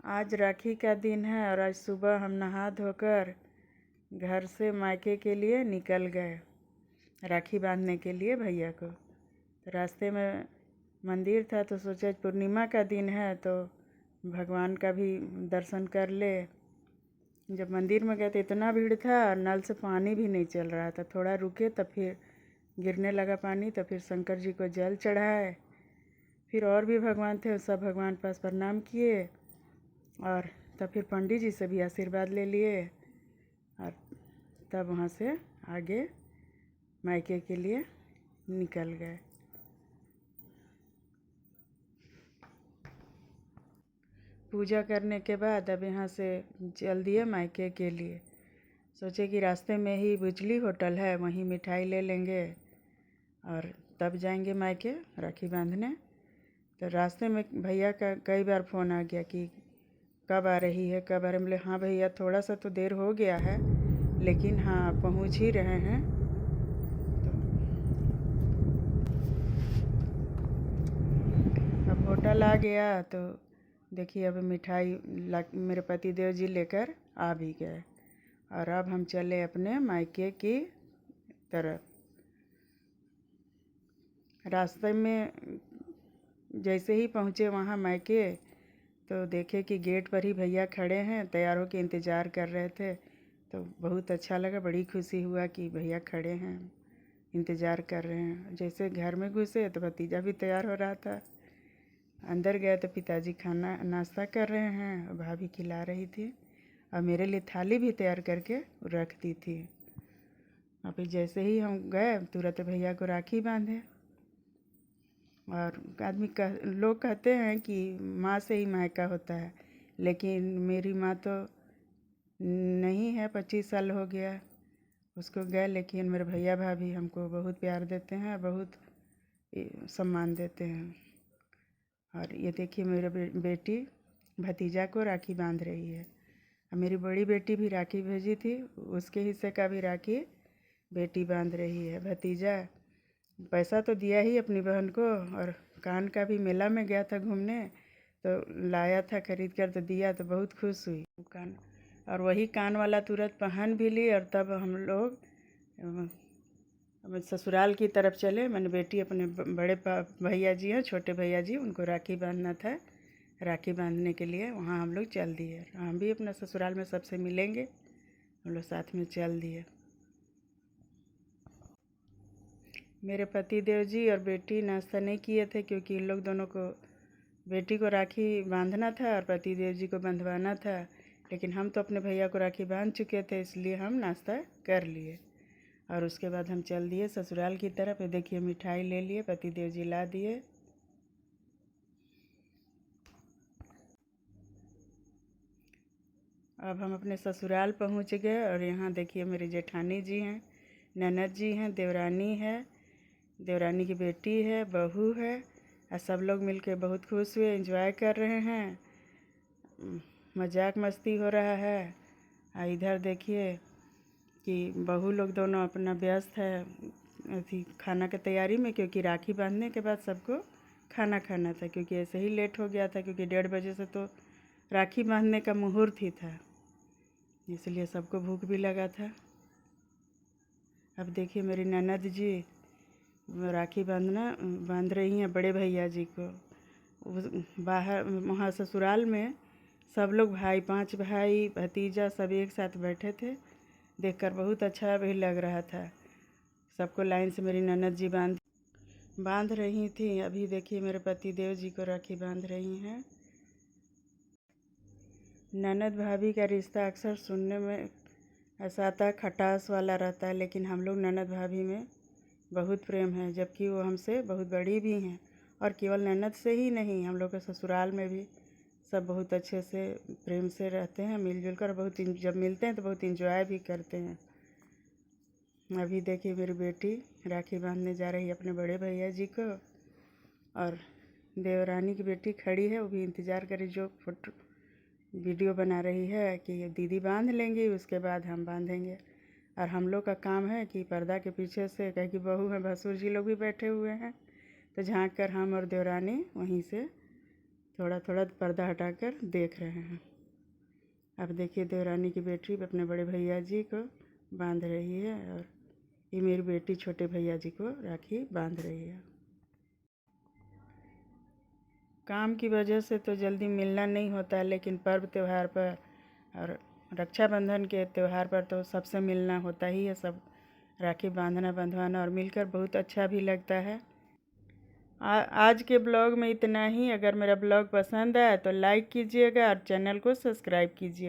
आज राखी का दिन है और आज सुबह हम नहा धोकर घर से मायके के लिए निकल गए राखी बांधने के लिए भैया को। तो रास्ते में मंदिर था तो सोचा पूर्णिमा का दिन है तो भगवान का भी दर्शन कर ले। जब मंदिर में गए तो इतना भीड़ था और नल से पानी भी नहीं चल रहा था। थोड़ा रुके तब फिर गिरने लगा पानी, तो फिर शंकर जी को जल चढ़ाए। फिर और भी भगवान थे, सब भगवान पास प्रणाम किए और तब फिर पंडित जी से भी आशीर्वाद ले लिए और तब वहाँ से आगे मायके के लिए निकल गए। पूजा करने के बाद अब यहाँ से चल दिए मायके के लिए। सोचे कि रास्ते में ही बिजली होटल है, वहीं मिठाई ले लेंगे और तब जाएंगे मायके राखी बांधने। तो रास्ते में भैया का कई बार फ़ोन आ गया कि कब आ रही है, कब आ रही है। बोले हाँ भैया, थोड़ा सा तो देर हो गया है लेकिन हाँ पहुँच ही रहे हैं। तो अब होटल आ गया तो देखिए अब मिठाई मेरे पति देव जी लेकर आ भी गए और अब हम चले अपने मायके की तरफ। रास्ते में जैसे ही पहुँचे वहाँ मायके तो देखे कि गेट पर ही भैया खड़े हैं, तैयार होकर इंतज़ार कर रहे थे। तो बहुत अच्छा लगा, बड़ी खुशी हुआ कि भैया खड़े हैं, इंतज़ार कर रहे हैं। जैसे घर में घुसे तो भतीजा भी तैयार हो रहा था। अंदर गए तो पिताजी खाना नाश्ता कर रहे हैं और भाभी खिला रही थी और मेरे लिए थाली भी तैयार करके रख दी थी। और फिर जैसे ही हम गए तुरंत भैया को राखी बांधे। और लोग कहते हैं कि माँ से ही मायका होता है, लेकिन मेरी माँ तो नहीं है, 25 साल हो गया उसको गए, लेकिन मेरे भैया भाभी हमको बहुत प्यार देते हैं, बहुत सम्मान देते हैं। और ये देखिए मेरे बेटी भतीजा को राखी बांध रही है। और मेरी बड़ी बेटी भी राखी भेजी थी, उसके हिस्से का भी राखी बेटी बांध रही है। भतीजा पैसा तो दिया ही अपनी बहन को, और कान का भी मेला में गया था घूमने तो लाया था खरीद कर, तो दिया तो बहुत खुश हुई कान। और वही कान वाला तुरंत पहन भी ली और तब हम लोग ससुराल की तरफ चले। मैंने बेटी अपने बड़े भैया जी हैं, छोटे भैया जी, उनको राखी बांधना था। राखी बांधने के लिए वहाँ हम लोग चल दिए। हम भी अपना ससुराल में सबसे मिलेंगे, हम लोग साथ में चल दिए। मेरे पति देव जी और बेटी नाश्ता नहीं किए थे क्योंकि इन लोग दोनों को, बेटी को राखी बांधना था और पति देव जी को बंधवाना था। लेकिन हम तो अपने भैया को राखी बांध चुके थे, इसलिए हम नाश्ता कर लिए और उसके बाद हम चल दिए ससुराल की तरफ। देखिए मिठाई ले लिए, पति देव जी ला दिए। अब हम अपने ससुराल पहुंच गए और यहाँ देखिए मेरी जेठानी जी हैं, ननद जी हैं, देवरानी है, देवरानी की बेटी है, बहू है और सब लोग मिलके बहुत खुश हुए, एंजॉय कर रहे हैं, मजाक मस्ती हो रहा है। और इधर देखिए कि बहू लोग दोनों अपना व्यस्त है अथी खाना की तैयारी में, क्योंकि राखी बांधने के बाद सबको खाना खाना था, क्योंकि ऐसे ही लेट हो गया था, क्योंकि 1:30 बजे से तो राखी बांधने का मुहूर्त ही था, इसलिए सबको भूख भी लगा था। अब देखिए मेरी ननद जी राखी बांध रही हैं बड़े भैया जी को। बाहर वहाँ ससुराल में सब लोग भाई, 5 भाई भतीजा सब एक साथ बैठे थे, देखकर बहुत अच्छा भी लग रहा था। सबको लाइन से मेरी ननद जी बांध रही थी। अभी देखिए मेरे पति देव जी को राखी बांध रही हैं। ननद भाभी का रिश्ता अक्सर सुनने में ऐसा आता है खटास वाला रहता है, लेकिन हम लोग ननद भाभी में बहुत प्रेम है, जबकि वो हमसे बहुत बड़ी भी हैं। और केवल ननद से ही नहीं, हम लोग के ससुराल में भी सब बहुत अच्छे से प्रेम से रहते हैं, मिलजुल कर। बहुत जब मिलते हैं तो बहुत इंजॉय भी करते हैं। अभी देखिए मेरी बेटी राखी बांधने जा रही है अपने बड़े भैया जी को, और देवरानी की बेटी खड़ी है, वो भी इंतज़ार करी, जो फोटो वीडियो बना रही है कि दीदी बांध लेंगी, उसके बाद हम बांधेंगे। और हम लोग का काम है कि पर्दा के पीछे से, कहे कि बहू हैं, भसुर जी लोग भी बैठे हुए हैं, तो झांक कर हम और देवरानी वहीं से थोड़ा थोड़ा पर्दा हटाकर देख रहे हैं। अब देखिए देवरानी की बेटी अपने बड़े भैया जी को बांध रही है और ये मेरी बेटी छोटे भैया जी को राखी बांध रही है। काम की वजह से तो जल्दी मिलना नहीं होता है, लेकिन पर्व त्यौहार पर और रक्षाबंधन के त्यौहार पर तो सबसे मिलना होता ही है। सब राखी बांधना बंधवाना और मिलकर बहुत अच्छा भी लगता है। आज के ब्लॉग में इतना ही। अगर मेरा ब्लॉग पसंद आया तो लाइक कीजिएगा और चैनल को सब्सक्राइब कीजिए।